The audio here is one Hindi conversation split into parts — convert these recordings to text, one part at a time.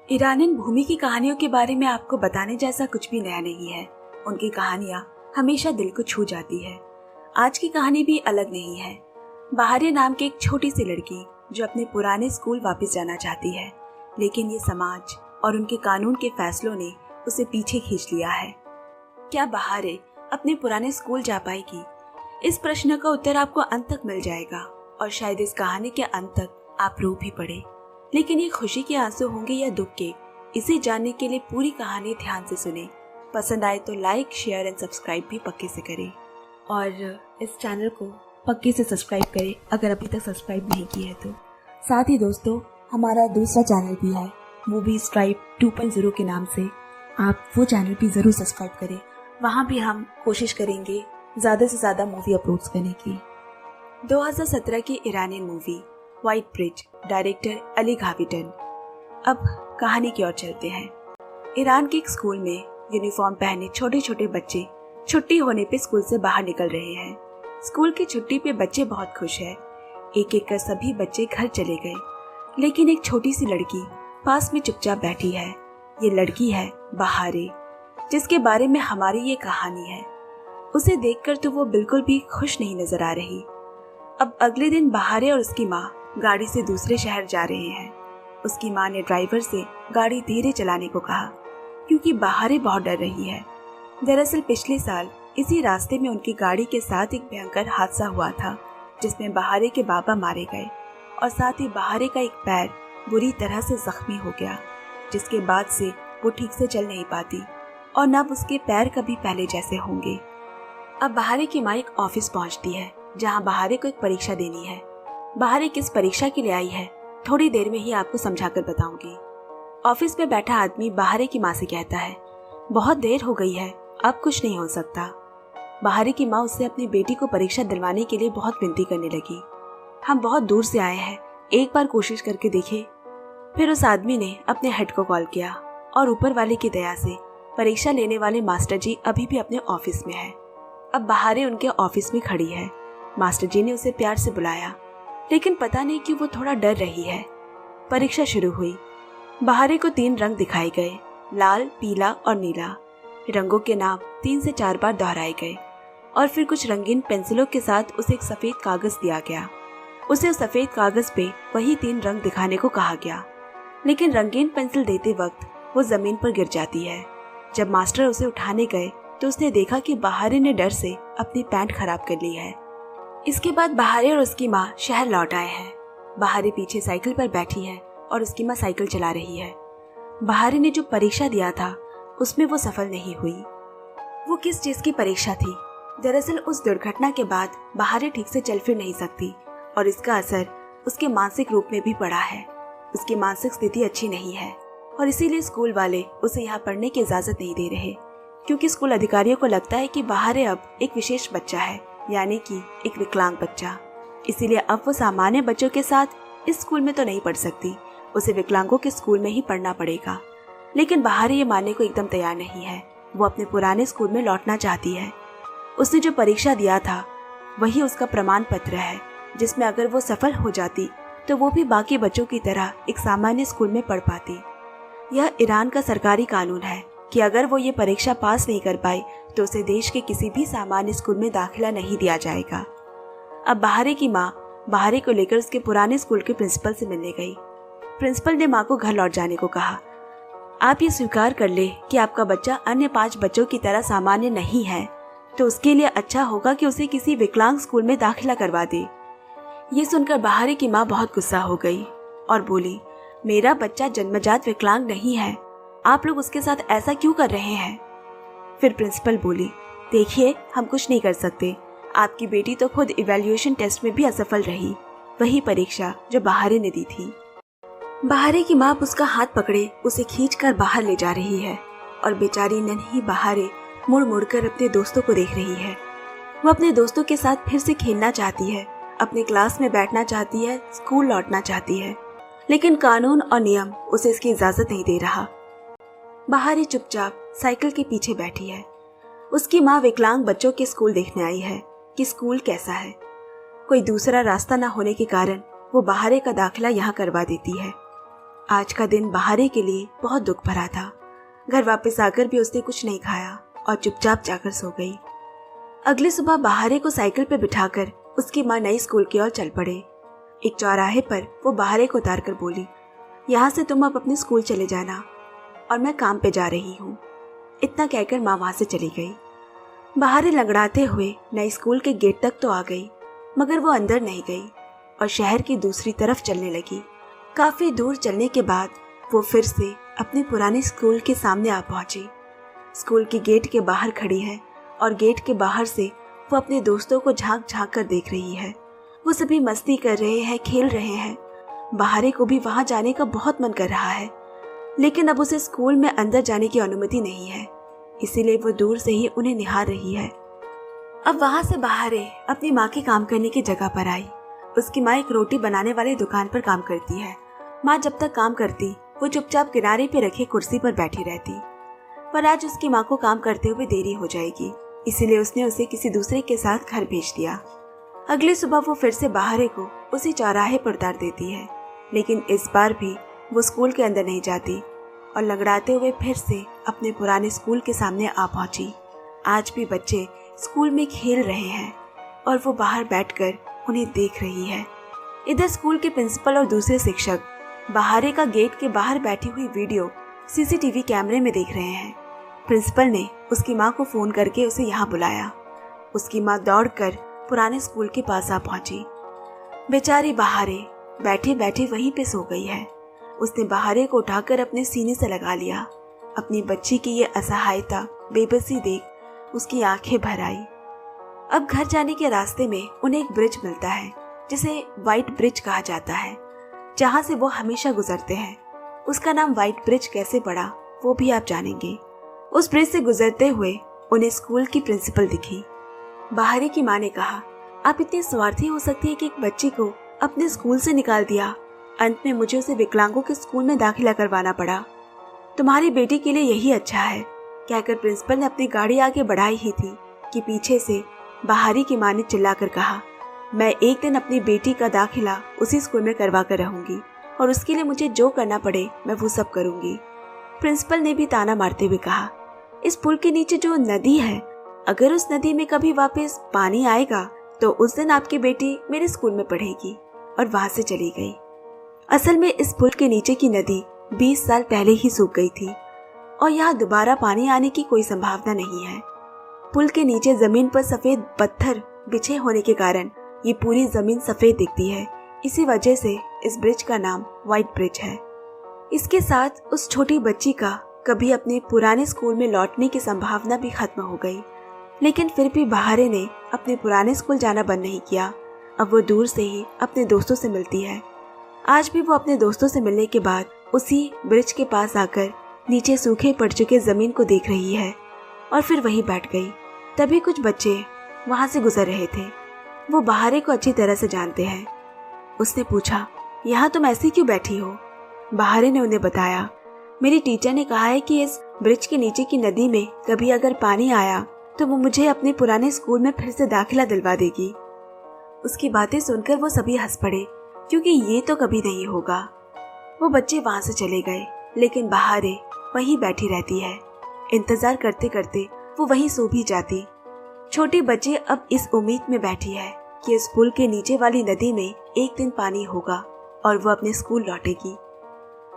ईरानियन भूमि की कहानियों के बारे में आपको बताने जैसा कुछ भी नया नहीं है। उनकी कहानियां हमेशा दिल को छू जाती है। आज की कहानी भी अलग नहीं है। बहारे नाम की एक छोटी सी लड़की जो अपने पुराने स्कूल वापस जाना चाहती है, लेकिन ये समाज और उनके कानून के फैसलों ने उसे पीछे खींच लिया है। क्या बहारे अपने पुराने स्कूल जा पाएगी? इस प्रश्न का उत्तर आपको अंत तक मिल जाएगा और शायद इस कहानी के अंत तक आप रो भी पड़े। लेकिन ये खुशी के आंसू होंगे या दुख के, इसे जानने के लिए पूरी कहानी ध्यान से सुने। पसंद आए तो लाइक, शेयर एंड सब्सक्राइब भी पक्के से करें और इस चैनल को पक्के से सब्सक्राइब करें अगर अभी तक सब्सक्राइब नहीं किया है तो। साथ ही दोस्तों, हमारा दूसरा चैनल भी है मूवी स्ट्राइप 2.0 के नाम से, आप वो चैनल भी ज़रूर सब्सक्राइब करें। वहाँ भी हम कोशिश करेंगे ज़्यादा से ज़्यादा मूवी अपलोड्स करने की। 2017 की ईरानी movie White Bridge, director Ali Ghavitan. अब कहानी की ओर चलते हैं। ईरान के एक स्कूल में यूनिफॉर्म पहने छोटे छोटे बच्चे छुट्टी होने पे स्कूल से बाहर निकल रहे हैं। स्कूल की छुट्टी पे बच्चे बहुत खुश हैं। एक एक कर सभी बच्चे घर चले गए, लेकिन एक छोटी सी लड़की पास में चुपचाप बैठी है। ये लड़की है बहारे, जिसके बारे में हमारी ये कहानी है। उसे देखकर तो वो बिल्कुल भी खुश नहीं नजर आ रही। अब अगले दिन बहारे और उसकी माँ गाड़ी से दूसरे शहर जा रहे हैं। उसकी माँ ने ड्राइवर से गाड़ी धीरे चलाने को कहा, क्योंकि बहारे बहुत डर रही है। दरअसल पिछले साल इसी रास्ते में उनकी गाड़ी के साथ एक भयंकर हादसा हुआ था, जिसमें बहारे के बाबा मारे गए और साथ ही बहारे का एक पैर बुरी तरह से जख्मी हो गया, जिसके बाद से वो ठीक से चल नहीं पाती और न उसके पैर कभी पहले जैसे होंगे। अब बहारे की माँ एक ऑफिस पहुंचती है, जहां बहारे को एक परीक्षा देनी है। बहारे किस परीक्षा के लिए आई है, थोड़ी देर में ही आपको समझाकर बताऊंगी। ऑफिस में बैठा आदमी बहारे की माँ से कहता है, बहुत देर हो गई है, अब कुछ नहीं हो सकता। बहारे की माँ उससे अपनी बेटी को परीक्षा दिलवाने के लिए बहुत विनती करने लगी। हम बहुत दूर से आए हैं, एक बार कोशिश करके देखे। फिर उस आदमी ने अपने हेड को कॉल किया और ऊपर वाले की दया से परीक्षा लेने वाले मास्टर जी अभी भी अपने ऑफिस में है। अब बहारे उनके ऑफिस में खड़ी है। मास्टर जी ने उसे प्यार से बुलाया, लेकिन पता नहीं क्यों वो थोड़ा डर रही है। परीक्षा शुरू हुई। बहारे को 3 रंग दिखाए गए, लाल, पीला और नीला। रंगों के नाम 3 से 4 बार दोहराए गए और फिर कुछ रंगीन पेंसिलों के साथ उसे एक सफेद कागज दिया गया। उसे उस सफेद कागज पे वही 3 रंग दिखाने को कहा गया, लेकिन रंगीन पेंसिल देते वक्त वो जमीन पर गिर जाती है। जब मास्टर उसे उठाने गए तो उसने देखा कि बहारे ने डर से अपनी पैंट खराब कर ली है। इसके बाद बहारे और उसकी माँ शहर लौट आए हैं। बहारे पीछे साइकिल पर बैठी है और उसकी माँ साइकिल चला रही है। बहारे ने जो परीक्षा दिया था उसमें वो सफल नहीं हुई। वो किस चीज की परीक्षा थी? दरअसल उस दुर्घटना के बाद बहारे ठीक से चल फिर नहीं सकती और इसका असर उसके मानसिक रूप में भी पड़ा है। उसकी मानसिक स्थिति अच्छी नहीं है और इसीलिए स्कूल वाले उसे यहाँ पढ़ने की इजाजत नहीं दे रहे, क्योंकि स्कूल अधिकारियों को लगता है कि बहारे अब एक विशेष बच्चा है, यानी कि एक विकलांग बच्चा। इसीलिए अब वो सामान्य बच्चों के साथ इस स्कूल में तो नहीं पढ़ सकती, उसे विकलांगों के स्कूल में ही पढ़ना पड़ेगा। लेकिन बहारे ये मानने को एकदम तैयार नहीं है। वो अपने पुराने स्कूल में लौटना चाहती है। उसने जो परीक्षा दिया था वही उसका प्रमाण पत्र है, जिसमें अगर वो सफल हो जाती तो वो भी बाकी बच्चों की तरह एक सामान्य स्कूल में पढ़ पाती। यह ईरान का सरकारी कानून है कि अगर वो ये परीक्षा पास नहीं कर पाई तो उसे देश के किसी भी सामान्य स्कूल में दाखिला नहीं दिया जाएगा। अब बहारे की माँ बहारे को लेकर उसके पुराने स्कूल के प्रिंसिपल से मिलने गई। प्रिंसिपल ने माँ को घर लौट जाने को कहा। आप ये स्वीकार कर ले कि आपका बच्चा अन्य 5 बच्चों की तरह सामान्य नहीं है, तो उसके लिए अच्छा होगा कि उसे किसी विकलांग स्कूल में दाखिला करवा दे। ये सुनकर बहारे की माँ बहुत गुस्सा हो गई और बोली, मेरा बच्चा जन्मजात विकलांग नहीं है, आप लोग उसके साथ ऐसा क्यों कर रहे हैं? फिर प्रिंसिपल बोली, देखिए हम कुछ नहीं कर सकते, आपकी बेटी तो खुद इवैल्यूएशन टेस्ट में भी असफल रही, वही परीक्षा जो बहारे ने दी थी। बहारे की माँ उसका हाथ पकड़े उसे खींचकर बाहर ले जा रही है और बेचारी नन्ही बहारे मुड़ मुड़कर अपने दोस्तों को देख रही है। वो अपने दोस्तों के साथ फिर से खेलना चाहती है, अपने क्लास में बैठना चाहती है, स्कूल लौटना चाहती है, लेकिन कानून और नियम उसे इसकी इजाजत नहीं दे रहा। बहारे चुपचाप साइकिल के पीछे बैठी है। उसकी माँ विकलांग बच्चों के स्कूल देखने आई है कि स्कूल कैसा है। कोई दूसरा रास्ता न होने के कारण वो बहारे का दाखिला यहाँ करवा देती है। आज का दिन बहारे के लिए बहुत दुख भरा था। घर वापस आकर भी उसने कुछ नहीं खाया और चुपचाप जाकर सो गई। अगली सुबह बहारे को साइकिल पर बिठाकर उसकी माँ नई स्कूल की ओर चल पड़े। एक चौराहे पर वो बहारे को उतार कर बोली, यहाँ से तुम अब अपने स्कूल चले जाना और मैं काम पे जा रही हूँ। इतना कहकर माँ वहाँ से चली गई। बहारे लंगड़ाते हुए नई स्कूल के गेट तक तो आ गई, मगर वो अंदर नहीं गई और शहर की दूसरी तरफ चलने लगी। काफी दूर चलने के बाद वो फिर से अपने पुराने स्कूल के सामने आ पहुंची। स्कूल के गेट के बाहर खड़ी है और गेट के बाहर से वो अपने दोस्तों को झांक झांक कर देख रही है। वो सभी मस्ती कर रहे हैं, खेल रहे हैं। बहारे को भी वहां जाने का बहुत मन कर रहा है, लेकिन अब उसे स्कूल में अंदर जाने की अनुमति नहीं है, इसीलिए वो दूर से ही उन्हें निहार रही है। अब वहां से बहारे अपनी माँ के काम करने की जगह पर आई। उसकी माँ एक रोटी बनाने वाली दुकान पर काम करती है। माँ जब तक काम करती वो चुपचाप किनारे पे रखे कुर्सी पर बैठी रहती, पर आज उसकी माँ को काम करते हुए देरी हो जाएगी, इसीलिए उसने उसे किसी दूसरे के साथ घर भेज दिया। अगली सुबह वो फिर से बहारे को उसी चौराहे पर उतार देती है, लेकिन इस बार भी वो स्कूल के अंदर नहीं जाती और लंगड़ाते हुए फिर से अपने पुराने स्कूल के सामने आ पहुंची। आज भी बच्चे स्कूल में खेल रहे हैं और वो बाहर बैठकर उन्हें देख रही है। इधर स्कूल के प्रिंसिपल और दूसरे शिक्षक बहारे का गेट के बाहर बैठी हुई वीडियो सीसीटीवी कैमरे में देख रहे हैं। प्रिंसिपल ने उसकी माँ को फोन करके उसे यहाँ बुलाया। उसकी माँ दौड़कर पुराने स्कूल के पास आ पहुंची। बेचारी बहारे बैठे बैठे वहीं पे सो गई है। उसने बहारे को उठाकर अपने सीने से लगा लिया। अपनी बच्ची की ये असहायता, बेबसी देख उसकी आंखें भर आई। अब घर जाने के रास्ते में उन्हें एक ब्रिज मिलता है, जिसे व्हाइट ब्रिज कहा जाता है, जहाँ से वो हमेशा गुजरते हैं। उसका नाम व्हाइट ब्रिज कैसे पड़ा वो भी आप जानेंगे। उस ब्रिज से गुजरते हुए उन्हें स्कूल की प्रिंसिपल दिखी। बहारे की माँ ने कहा, आप इतनी स्वार्थी हो सकती है कि एक बच्ची को अपने स्कूल से निकाल दिया। अंत में मुझे उसे विकलांगों के स्कूल में दाखिला करवाना पड़ा। तुम्हारी बेटी के लिए यही अच्छा है, कहकर प्रिंसिपल ने अपनी गाड़ी आगे बढ़ाई ही थी कि पीछे से बहारी की माँ ने चिल्लाकर कहा, मैं एक दिन अपनी बेटी का दाखिला उसी स्कूल में करवा कर रहूंगी और उसके लिए मुझे जो करना पड़े मैं वो सब करूंगी। प्रिंसिपल ने भी ताना मारते हुए कहा, इस पुल के नीचे जो नदी है, अगर उस नदी में कभी वापस पानी आएगा तो उस दिन आपकी बेटी मेरे स्कूल में पढ़ेगी। और वहां से चली गई। असल में इस पुल के नीचे की नदी 20 साल पहले ही सूख गई थी और यहाँ दोबारा पानी आने की कोई संभावना नहीं है। पुल के नीचे जमीन पर सफेद पत्थर बिछे होने के कारण ये पूरी जमीन सफेद दिखती है। इसी वजह से इस ब्रिज का नाम व्हाइट ब्रिज है। इसके साथ उस छोटी बच्ची का कभी अपने पुराने स्कूल में लौटने की संभावना भी खत्म हो गई। लेकिन फिर भी बहारे ने अपने पुराने स्कूल जाना बंद नहीं किया। अब वो दूर से ही अपने दोस्तों से मिलती है। आज भी वो अपने दोस्तों से मिलने के बाद उसी ब्रिज के पास आकर नीचे सूखे पड़ चुके जमीन को देख रही है और फिर वहीं बैठ गई। तभी कुछ बच्चे वहां से गुजर रहे थे। वो बहारे को अच्छी तरह से जानते हैं। उसने पूछा, यहाँ तुम ऐसी क्यों बैठी हो? बहारे ने उन्हें बताया, मेरी टीचर ने कहा है कि इस ब्रिज के नीचे की नदी में कभी अगर पानी आया तो वो मुझे अपने पुराने स्कूल में फिर से दाखिला दिलवा देगी। उसकी बातें सुनकर वो सभी हंस पड़े, क्योंकि ये तो कभी नहीं होगा। वो बच्चे वहां से चले गए, लेकिन बहारे वहीं बैठी रहती है। इंतजार करते करते वो वहीं सो भी जाती। छोटी बच्ची अब इस उम्मीद में बैठी है कि इस पुल के नीचे वाली नदी में एक दिन पानी होगा और वो अपने स्कूल लौटेगी।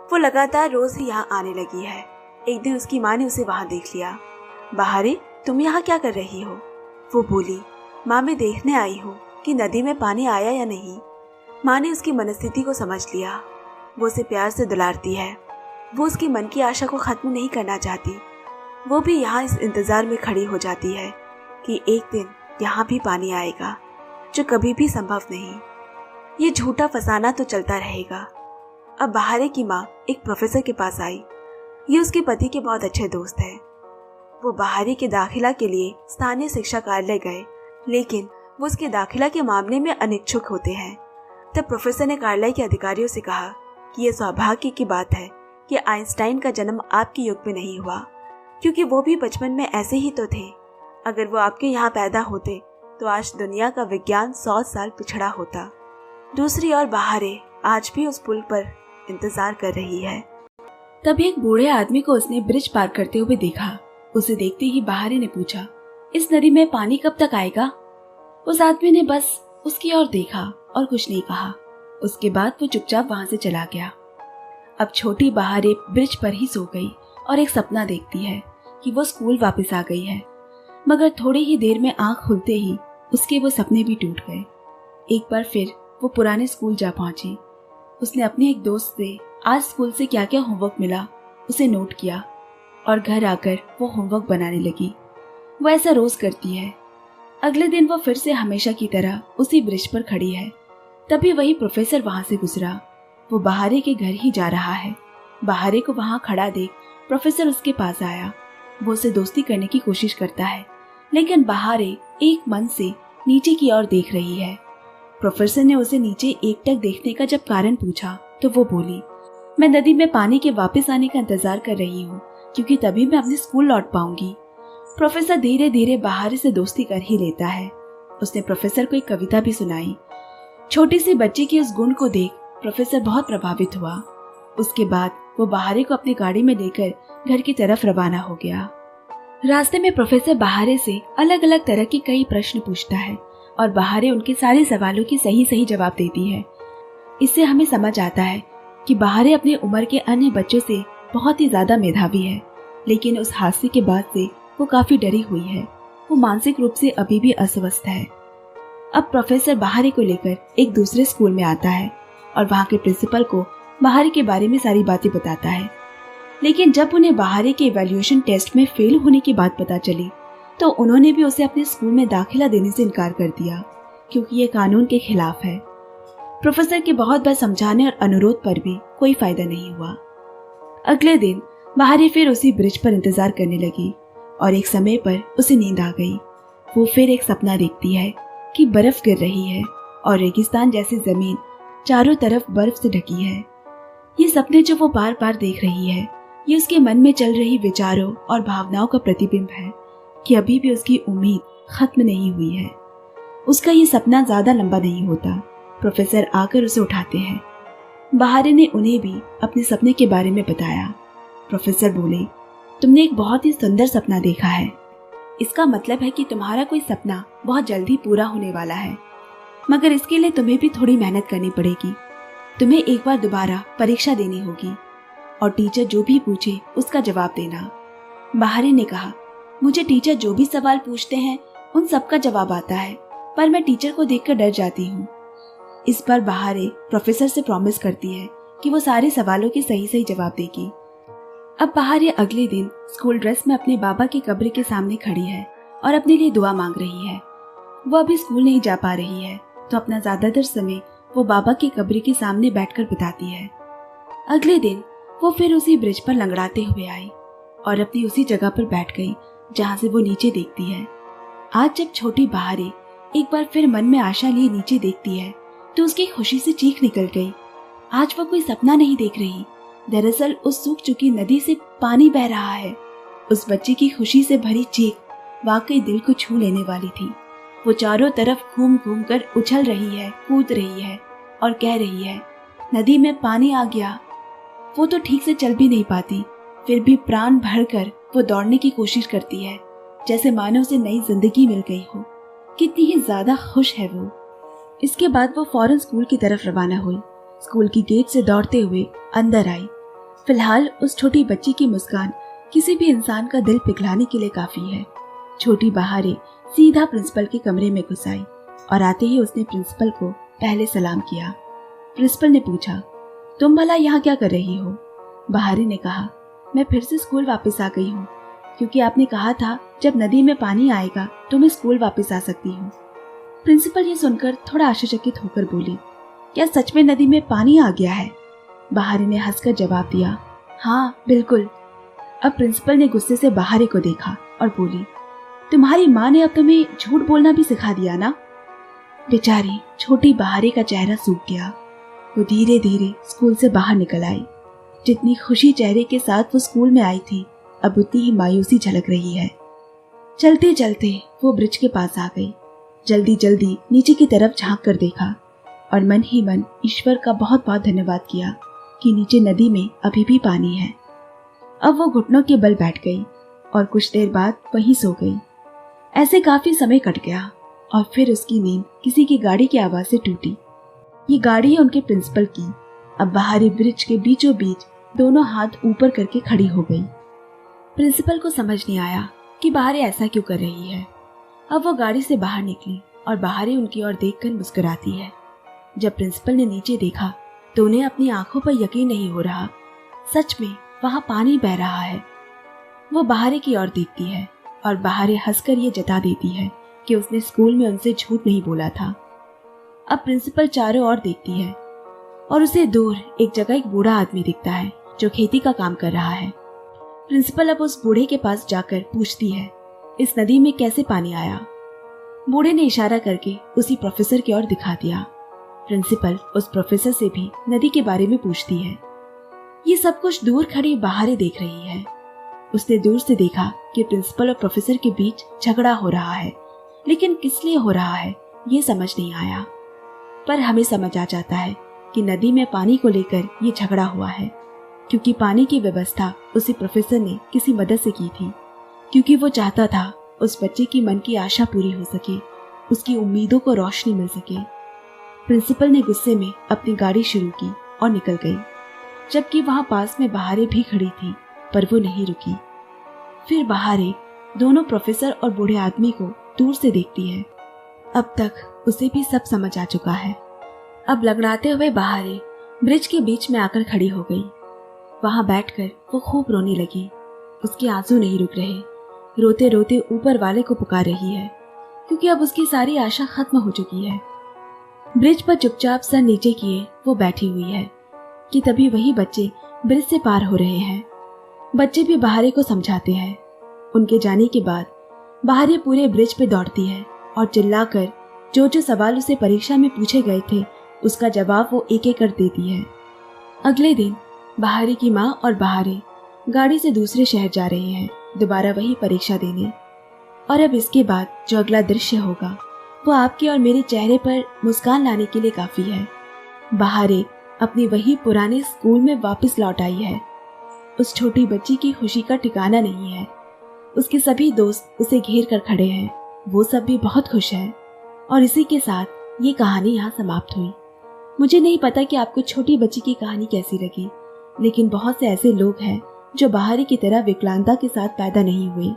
वो लगातार रोज ही यहाँ आने लगी है। एक दिन उसकी माँ ने उसे वहां देख लिया। बहारे, तुम यहाँ क्या कर रही हो? वो बोली, माँ मैं देखने आई हूँ कि नदी में पानी आया या नहीं। माँ ने उसकी मनस्थिति को समझ लिया। वो उसे प्यार से दुलारती है। वो उसकी मन की आशा को खत्म नहीं करना चाहती। वो भी यहाँ इस इंतजार में खड़ी हो जाती है कि एक दिन यहाँ भी पानी आएगा, जो कभी भी संभव नहीं। ये झूठा फसाना तो चलता रहेगा। अब बहारे की माँ एक प्रोफेसर के पास आई। ये उसके पति के बहुत अच्छे दोस्त हैं। वो बहारे के दाखिला के लिए स्थानीय शिक्षा कार्यालय गए, लेकिन वो उसके दाखिला के मामले में अनिच्छुक होते हैं। तब प्रोफेसर ने कार्यालय के अधिकारियों से कहा कि यह सौभाग्य की बात है कि आइंस्टाइन का जन्म आपके युग में नहीं हुआ, क्योंकि वो भी बचपन में ऐसे ही तो थे। अगर वो आपके यहाँ पैदा होते तो आज दुनिया का विज्ञान 100 साल पिछड़ा होता। दूसरी ओर बहारे आज भी उस पुल पर इंतजार कर रही है। तभी एक बूढ़े आदमी को उसने ब्रिज पार करते हुए देखा। उसे देखते ही बहारे ने पूछा, इस नदी में पानी कब तक आएगा? उस आदमी ने बस उसकी ओर देखा और कुछ नहीं कहा। उसके बाद वो चुपचाप वहां से चला गया। अब छोटी बहारे ब्रिज पर ही सो गई और एक सपना देखती है कि वो स्कूल वापस आ गई है। मगर थोड़ी ही देर में आंख खुलते ही उसके वो सपने भी टूट गए। एक बार फिर वो पुराने स्कूल जा पहुंची। उसने अपने एक दोस्त से आज स्कूल से क्या क्या होमवर्क मिला उसे नोट किया और घर आकर वो होमवर्क बनाने लगी। वो ऐसा रोज करती है। अगले दिन वो फिर से हमेशा की तरह उसी ब्रिज पर खड़ी है। तभी वही प्रोफेसर वहां से गुजरा। वो बहारे के घर ही जा रहा है। बहारे को वहां खड़ा देख प्रोफेसर उसके पास आया। वो उसे दोस्ती करने की कोशिश करता है, लेकिन बहारे एक मन से नीचे की ओर देख रही है। प्रोफेसर ने उसे नीचे एकटक देखने का जब कारण पूछा तो वो बोली, मैं नदी में पानी के वापस आने का इंतजार कर रही हूँ, क्योंकि तभी मैं अपने स्कूल लौट पाऊंगी। प्रोफेसर धीरे धीरे बहारे से दोस्ती कर ही लेता है। उसने प्रोफेसर को एक कविता भी सुनाई। छोटी सी बच्ची के उस गुण को देख प्रोफेसर बहुत प्रभावित हुआ। उसके बाद वो बहारे को अपनी गाड़ी में लेकर घर की तरफ रवाना हो गया। रास्ते में प्रोफेसर बहारे से अलग अलग तरह के कई प्रश्न पूछता है और बहारे उनके सारे सवालों के सही सही जवाब देती है। इससे हमें समझ आता है कि बहारे अपनी उम्र के अन्य बच्चों से बहुत ही ज्यादा मेधावी है, लेकिन उस हादसे के बाद से वो काफी डरी हुई है। वो मानसिक रूप से अभी भी अस्वस्थ है। अब प्रोफेसर बहारे को लेकर एक दूसरे स्कूल में आता है और वहाँ के प्रिंसिपल को बहारे के बारे में सारी बातें बताता है। लेकिन जब उन्हें बहारे के इवैल्यूएशन टेस्ट में फेल होने की बात पता चली तो उन्होंने भी उसे अपने स्कूल में दाखिला देने से इनकार कर दिया, क्योंकि ये कानून के खिलाफ है। प्रोफेसर के बहुत बार समझाने और अनुरोध पर भी कोई फायदा नहीं हुआ। अगले दिन बहारे फिर उसी ब्रिज पर इंतजार करने लगी और एक समय पर उसे नींद आ गई। वो फिर एक सपना देखती है कि बर्फ गिर रही है और रेगिस्तान जैसी जमीन चारों तरफ बर्फ से ढकी है। ये सपने जो वो बार बार देख रही है, ये उसके मन में चल रही विचारों और भावनाओं का प्रतिबिंब है कि अभी भी उसकी उम्मीद खत्म नहीं हुई है। उसका ये सपना ज्यादा लंबा नहीं होता। प्रोफेसर आकर उसे उठाते हैं। बहारे ने उन्हें भी अपने सपने के बारे में बताया। प्रोफेसर बोले, तुमने एक बहुत ही सुंदर सपना देखा है। इसका मतलब है कि तुम्हारा कोई सपना बहुत जल्दी पूरा होने वाला है, मगर इसके लिए तुम्हें भी थोड़ी मेहनत करनी पड़ेगी। तुम्हें एक बार दोबारा परीक्षा देनी होगी और टीचर जो भी पूछे उसका जवाब देना। बहारे ने कहा, मुझे टीचर जो भी सवाल पूछते हैं उन सबका जवाब आता है, पर मैं टीचर को देखकर डर जाती हूँ। इस पर बहारे प्रोफेसर से प्रॉमिस करती है कि वो सारे सवालों के सही सही जवाब देगी। अब बहारे अगले दिन स्कूल ड्रेस में अपने बाबा की कब्र के सामने खड़ी है और अपने लिए दुआ मांग रही है। वो अभी स्कूल नहीं जा पा रही है, तो अपना ज्यादातर समय वो बाबा की कब्र के सामने बैठकर बिताती है। अगले दिन वो फिर उसी ब्रिज पर लंगड़ाते हुए आई और अपनी उसी जगह पर बैठ गई जहाँ से वो नीचे देखती है। आज जब छोटी बहारे एक बार फिर मन में आशा लिए नीचे देखती है तो उसकी खुशी से चीख निकल गई। आज वो कोई सपना नहीं देख रही, दरअसल उस सूख चुकी नदी से पानी बह रहा है। उस बच्ची की खुशी से भरी चीख वाकई दिल को छू लेने वाली थी। वो चारों तरफ घूम घूम कर उछल रही है, कूद रही है और कह रही है, नदी में पानी आ गया। वो तो ठीक से चल भी नहीं पाती, फिर भी प्राण भरकर वो दौड़ने की कोशिश करती है, जैसे मानो उसे नई जिंदगी मिल गई हो। कितनी ही ज्यादा खुश है वो। इसके बाद वो फौरन स्कूल की तरफ रवाना हुई। स्कूल की गेट से दौड़ते हुए अंदर आई। फिलहाल उस छोटी बच्ची की मुस्कान किसी भी इंसान का दिल पिघलाने के लिए काफी है। छोटी बहारे सीधा प्रिंसिपल के कमरे में घुस आई और आते ही उसने प्रिंसिपल को पहले सलाम किया। प्रिंसिपल ने पूछा, तुम भला यहाँ क्या कर रही हो? बहारे ने कहा, मैं फिर से स्कूल वापस आ गई हूँ, क्योंकि आपने कहा था जब नदी में पानी आएगा तो मैं स्कूल वापस आ सकती हूँ। प्रिंसिपल ये सुनकर थोड़ा आश्चर्यचकित होकर बोली, क्या सच में नदी में पानी आ गया है? बहारे ने हंसकर जवाब दिया, हाँ बिल्कुल। अब प्रिंसिपल ने गुस्से से बहारे को देखा और बोली, तुम्हारी माँ ने अब तुम्हें झूठ बोलना भी सिखा दिया ना? बेचारी छोटी बहारे का चेहरा सूख गया। वो धीरे धीरे स्कूल से बाहर निकल आई। जितनी खुशी चेहरे के साथ वो स्कूल में आई थी, अब उतनी ही मायूसी झलक रही है। चलते चलते वो ब्रिज के पास आ गई। जल्दी जल्दी नीचे की तरफ झांक कर देखा और मन ही मन ईश्वर का बहुत बहुत धन्यवाद किया कि नीचे नदी में अभी भी पानी है। अब वो घुटनों के बल बैठ गई और कुछ देर बाद वहीं सो गई। ऐसे काफी समय कट गया और फिर उसकी नींद किसी की गाड़ी की आवाज से टूटी। ये गाड़ी है उनके प्रिंसिपल की। अब बाहरी ब्रिज के बीचों बीच दोनों हाथ ऊपर करके खड़ी हो गई। प्रिंसिपल को समझ नहीं आया कि बाहरी ऐसा क्यों कर रही है। अब वो गाड़ी से बाहर निकली और बाहरी उनकी ओर देखकर मुस्कुराती है। जब प्रिंसिपल ने नीचे देखा तो उन्हें अपनी आंखों पर यकीन नहीं हो रहा। सच में वहां पानी बह रहा है। वो बाहरी की ओर देखती है और बाहरी हंसकर ये जता देती है कि उसने स्कूल में उनसे झूठ नहीं बोला था। अब प्रिंसिपल चारों ओर देखती है और उसे दूर एक जगह एक बूढ़ा आदमी दिखता है जो खेती का काम कर रहा है। प्रिंसिपल अब उस बूढ़े के पास जाकर पूछती है, इस नदी में कैसे पानी आया? बूढ़े ने इशारा करके उसी प्रोफेसर की ओर दिखा दिया। प्रिंसिपल उस प्रोफेसर से भी नदी के बारे में पूछती है। ये सब कुछ दूर खड़ी बाहरी देख रही है। उसने दूर से देखा कि प्रिंसिपल और प्रोफेसर के बीच झगड़ा हो रहा है, लेकिन किस लिए हो रहा है ये समझ नहीं आया। पर हमें समझ आ जाता है कि नदी में पानी को लेकर ये झगड़ा हुआ है, क्योंकि पानी की व्यवस्था उसी प्रोफेसर ने किसी मदद से की थी, क्योंकि वो चाहता था उस बच्चे की मन की आशा पूरी हो सके, उसकी उम्मीदों को रोशनी मिल सके। प्रिंसिपल ने गुस्से में अपनी गाड़ी शुरू की और निकल गई, जबकि वहां पास में बहारे भी खड़ी थी, पर वो नहीं रुकी। फिर बहारे दोनों प्रोफेसर और बूढ़े आदमी को दूर से देखती है। अब तक उसे भी सब समझ आ चुका है। अब लगड़ाते हुए बहारे ब्रिज के बीच में आकर खड़ी हो गई। वहां बैठकर वो खूब रोने लगी। उसके आंसू नहीं रुक रहे। रोते रोते ऊपर वाले को पुकार रही है, क्योंकि अब उसकी सारी आशा खत्म हो चुकी है। ब्रिज पर चुपचाप सर नीचे किए वो बैठी हुई है कि तभी वही बच्चे ब्रिज से पार हो रहे हैं। बच्चे भी बहारे को समझाते हैं। उनके जाने के बाद बहारे पूरे ब्रिज पे दौड़ती है और चिल्लाकर जो जो सवाल उसे परीक्षा में पूछे गए थे उसका जवाब वो एक एक कर देती है। अगले दिन बहारे की माँ और बहारे गाड़ी से दूसरे शहर जा रहे हैं, दोबारा वही परीक्षा देने। और अब इसके बाद जो अगला दृश्य होगा वो आपके और मेरे चेहरे पर मुस्कान लाने के लिए काफी है। बहारे अपनी वही पुराने स्कूल में वापस लौट आई है। उस छोटी बच्ची की खुशी का ठिकाना नहीं है। उसके सभी दोस्त उसे घेर कर खड़े हैं। वो सब भी बहुत खुश है। और इसी के साथ ये कहानी यहाँ समाप्त हुई। मुझे नहीं पता कि आपको छोटी बच्ची की कहानी कैसी लगी, लेकिन बहुत से ऐसे लोग हैं जो बहारे की तरह विकलांगता के साथ पैदा नहीं हुए,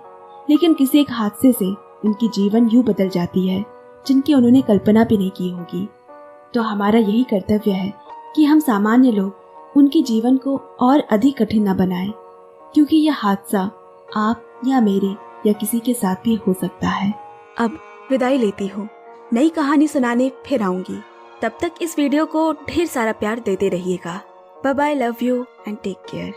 लेकिन किसी एक हादसे से उनकी जीवन यूं बदल जाती है जिनकी उन्होंने कल्पना भी नहीं की होगी। तो हमारा यही कर्तव्य है कि हम सामान्य लोग उनके जीवन को और अधिक कठिन न बनाएं, क्योंकि यह हादसा आप या मेरे या किसी के साथ भी हो सकता है। अब विदाई लेती हूँ। नई कहानी सुनाने फिर आऊंगी। तब तक इस वीडियो को ढेर सारा प्यार देते रहिएगा। Bye bye, love you and take care.